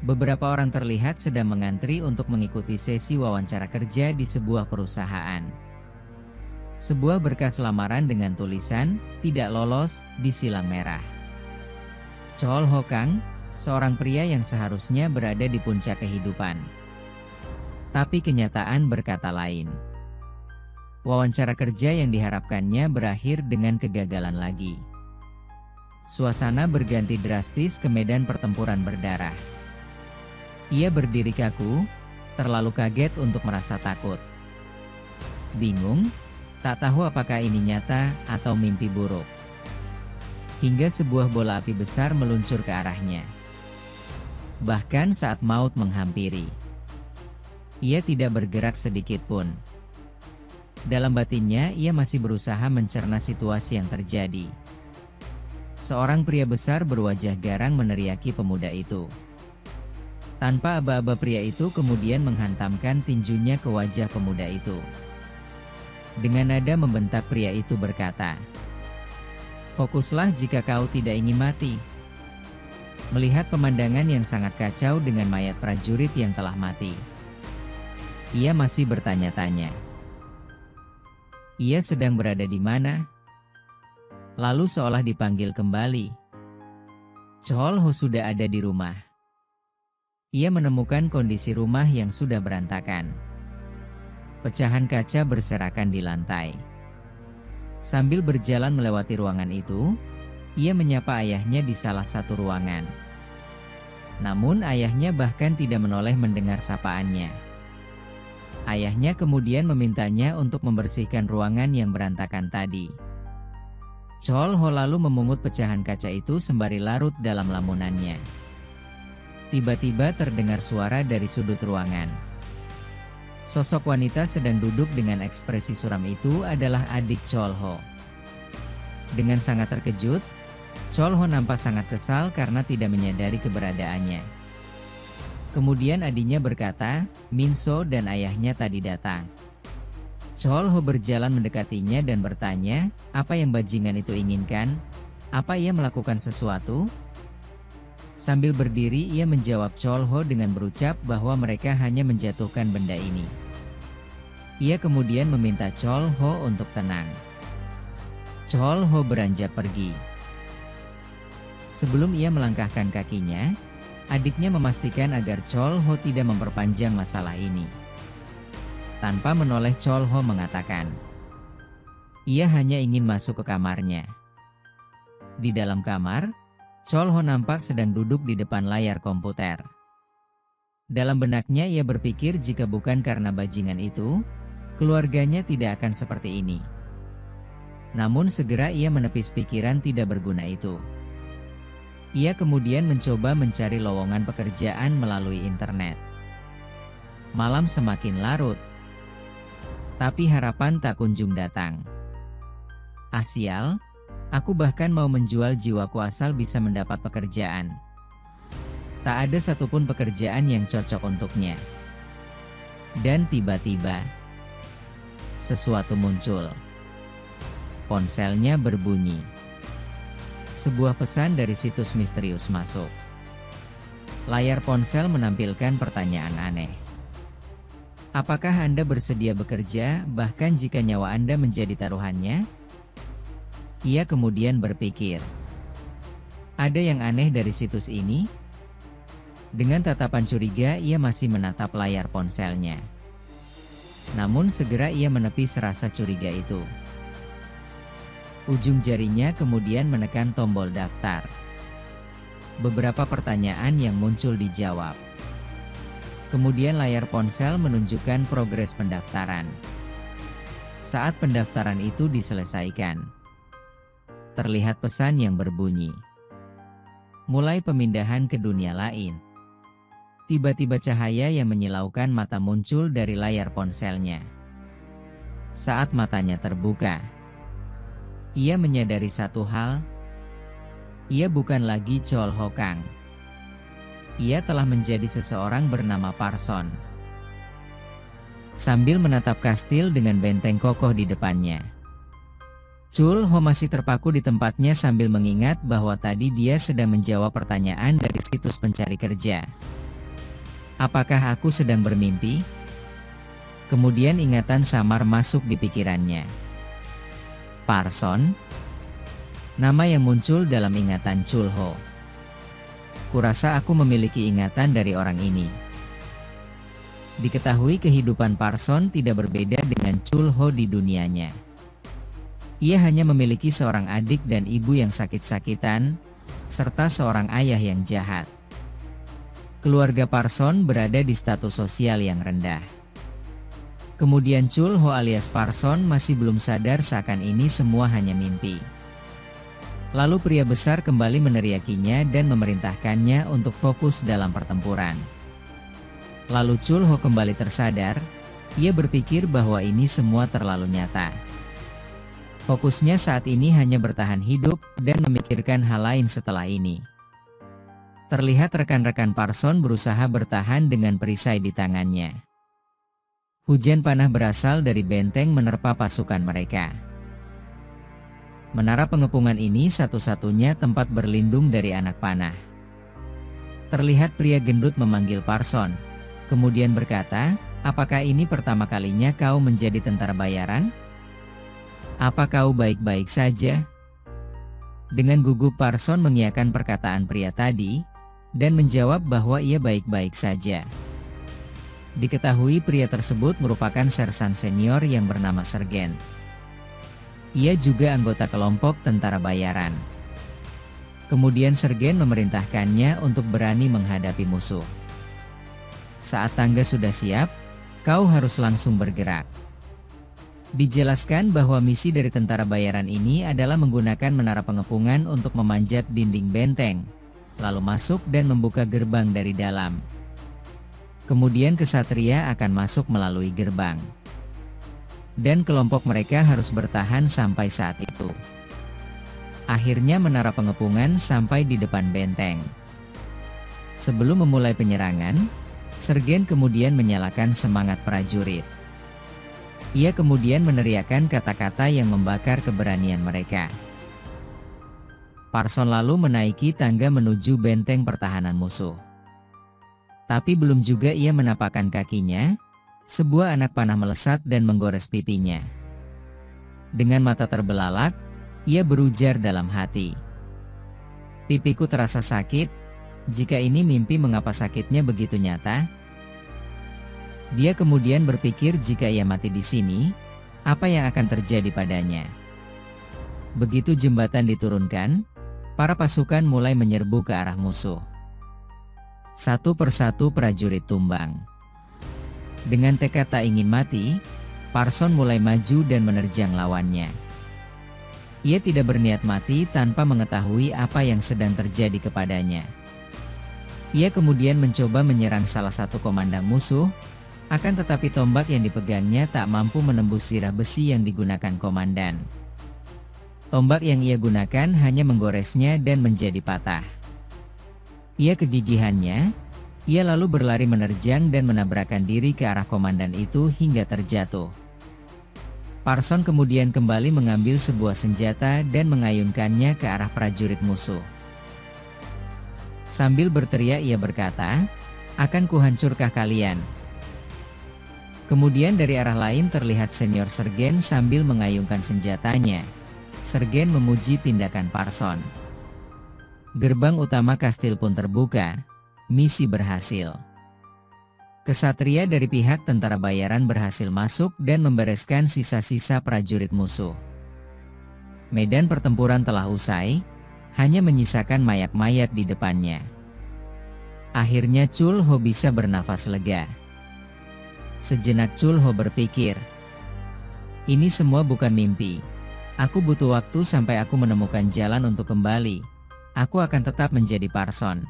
Beberapa orang terlihat sedang mengantri untuk mengikuti sesi wawancara kerja di sebuah perusahaan. Sebuah berkas lamaran dengan tulisan, "Tidak lolos," disilang merah. Chol Ho Kang, seorang pria yang seharusnya berada di puncak kehidupan. Tapi kenyataan berkata lain. Wawancara kerja yang diharapkannya berakhir dengan kegagalan lagi. Suasana berganti drastis ke medan pertempuran berdarah. Ia berdiri kaku, terlalu kaget untuk merasa takut. Bingung, tak tahu apakah ini nyata atau mimpi buruk. Hingga sebuah bola api besar meluncur ke arahnya. Bahkan saat maut menghampiri, ia tidak bergerak sedikit pun. Dalam batinnya, ia masih berusaha mencerna situasi yang terjadi. Seorang pria besar berwajah garang meneriaki pemuda itu. Tanpa aba-aba, pria itu kemudian menghantamkan tinjunya ke wajah pemuda itu. Dengan nada membentak, pria itu berkata, "Fokuslah jika kau tidak ingin mati." Melihat pemandangan yang sangat kacau dengan mayat prajurit yang telah mati, ia masih bertanya-tanya. Ia sedang berada di mana? Lalu seolah dipanggil kembali. Chol Ho sudah ada di rumah. Ia menemukan kondisi rumah yang sudah berantakan. Pecahan kaca berserakan di lantai. Sambil berjalan melewati ruangan itu, ia menyapa ayahnya di salah satu ruangan. Namun ayahnya bahkan tidak menoleh mendengar sapaannya. Ayahnya kemudian memintanya untuk membersihkan ruangan yang berantakan tadi. Chol Ho lalu memungut pecahan kaca itu sembari larut dalam lamunannya. Tiba-tiba terdengar suara dari sudut ruangan. Sosok wanita sedang duduk dengan ekspresi suram itu adalah adik Chol Ho. Dengan sangat terkejut, Chol Ho nampak sangat kesal karena tidak menyadari keberadaannya. Kemudian adiknya berkata, Min So dan ayahnya tadi datang. Chol Ho berjalan mendekatinya dan bertanya, apa yang bajingan itu inginkan? Apa ia melakukan sesuatu? Sambil berdiri ia menjawab Chol Ho dengan berucap bahwa mereka hanya menjatuhkan benda ini. Ia kemudian meminta Chol Ho untuk tenang. Chol Ho beranjak pergi. Sebelum ia melangkahkan kakinya, adiknya memastikan agar Chol Ho tidak memperpanjang masalah ini. Tanpa menoleh, Chol Ho mengatakan, ia hanya ingin masuk ke kamarnya. Di dalam kamar, Chol Ho nampak sedang duduk di depan layar komputer. Dalam benaknya ia berpikir jika bukan karena bajingan itu, keluarganya tidak akan seperti ini. Namun segera ia menepis pikiran tidak berguna itu. Ia kemudian mencoba mencari lowongan pekerjaan melalui internet. Malam semakin larut, tapi harapan tak kunjung datang. Sial, aku bahkan mau menjual jiwaku asal bisa mendapat pekerjaan. Tak ada satupun pekerjaan yang cocok untuknya. Dan tiba-tiba, sesuatu muncul. Ponselnya berbunyi. Sebuah pesan dari situs misterius masuk. Layar ponsel menampilkan pertanyaan aneh. Apakah Anda bersedia bekerja, bahkan jika nyawa Anda menjadi taruhannya? Ia kemudian berpikir, ada yang aneh dari situs ini? Dengan tatapan curiga ia masih menatap layar ponselnya. Namun segera ia menepis rasa curiga itu. Ujung jarinya kemudian menekan tombol daftar. Beberapa pertanyaan yang muncul dijawab. Kemudian layar ponsel menunjukkan progres pendaftaran. Saat pendaftaran itu diselesaikan, terlihat pesan yang berbunyi, mulai pemindahan ke dunia lain. Tiba-tiba cahaya yang menyilaukan mata muncul dari layar ponselnya. Saat matanya terbuka, ia menyadari satu hal. Ia bukan lagi Chol Ho Kang. Ia telah menjadi seseorang bernama Parson. Sambil menatap kastil dengan benteng kokoh di depannya, Chol Ho masih terpaku di tempatnya sambil mengingat bahwa tadi dia sedang menjawab pertanyaan dari situs pencari kerja. Apakah aku sedang bermimpi? Kemudian ingatan samar masuk di pikirannya. Parson? Nama yang muncul dalam ingatan Chulho. Kurasa aku memiliki ingatan dari orang ini. Diketahui kehidupan Parson tidak berbeda dengan Chulho di dunianya. Ia hanya memiliki seorang adik dan ibu yang sakit-sakitan, serta seorang ayah yang jahat. Keluarga Parson berada di status sosial yang rendah. Kemudian Chulho alias Parson masih belum sadar seakan ini semua hanya mimpi. Lalu pria besar kembali meneriakinya dan memerintahkannya untuk fokus dalam pertempuran. Lalu Chulho kembali tersadar, ia berpikir bahwa ini semua terlalu nyata. Fokusnya saat ini hanya bertahan hidup dan memikirkan hal lain setelah ini. Terlihat rekan-rekan Parson berusaha bertahan dengan perisai di tangannya. Hujan panah berasal dari benteng menerpa pasukan mereka. Menara pengepungan ini satu-satunya tempat berlindung dari anak panah. Terlihat pria gendut memanggil Parson, kemudian berkata, "Apakah ini pertama kalinya kau menjadi tentara bayaran? Apa kau baik-baik saja?" Dengan gugup Parson mengiyakan perkataan pria tadi, dan menjawab bahwa ia baik-baik saja. Diketahui pria tersebut merupakan sersan senior yang bernama Sergen. Ia juga anggota kelompok tentara bayaran. Kemudian Sergen memerintahkannya untuk berani menghadapi musuh. Saat tangga sudah siap, kau harus langsung bergerak. Dijelaskan bahwa misi dari tentara bayaran ini adalah menggunakan menara pengepungan untuk memanjat dinding benteng, lalu masuk dan membuka gerbang dari dalam. Kemudian kesatria akan masuk melalui gerbang. Dan kelompok mereka harus bertahan sampai saat itu. Akhirnya menara pengepungan sampai di depan benteng. Sebelum memulai penyerangan, Sergen kemudian menyalakan semangat prajurit. Ia kemudian meneriakkan kata-kata yang membakar keberanian mereka. Parson lalu menaiki tangga menuju benteng pertahanan musuh. Tapi belum juga ia menapakkan kakinya, sebuah anak panah melesat dan menggores pipinya. Dengan mata terbelalak, ia berujar dalam hati, "Pipiku terasa sakit, jika ini mimpi mengapa sakitnya begitu nyata?" Dia kemudian berpikir jika ia mati di sini, apa yang akan terjadi padanya. Begitu jembatan diturunkan, para pasukan mulai menyerbu ke arah musuh. Satu persatu prajurit tumbang. Dengan tekad tak ingin mati, Parson mulai maju dan menerjang lawannya. Ia tidak berniat mati tanpa mengetahui apa yang sedang terjadi kepadanya. Ia kemudian mencoba menyerang salah satu komandan musuh, akan tetapi tombak yang dipegangnya tak mampu menembus sirah besi yang digunakan komandan. Tombak yang ia gunakan hanya menggoresnya dan menjadi patah. Ia kegigihannya. Ia lalu berlari menerjang dan menabrakkan diri ke arah komandan itu hingga terjatuh. Parson kemudian kembali mengambil sebuah senjata dan mengayunkannya ke arah prajurit musuh. Sambil berteriak ia berkata, "Akan kuhancurkah kalian?" Kemudian dari arah lain terlihat senior Sergen sambil mengayunkan senjatanya. Sergen memuji tindakan Parson. Gerbang utama kastil pun terbuka. Misi berhasil. Kesatria dari pihak tentara bayaran berhasil masuk dan membereskan sisa-sisa prajurit musuh. Medan pertempuran telah usai, hanya menyisakan mayat-mayat di depannya. Akhirnya Chulho bisa bernafas lega. Sejenak Chulho berpikir, "Ini semua bukan mimpi. Aku butuh waktu sampai aku menemukan jalan untuk kembali. Aku akan tetap menjadi Parson."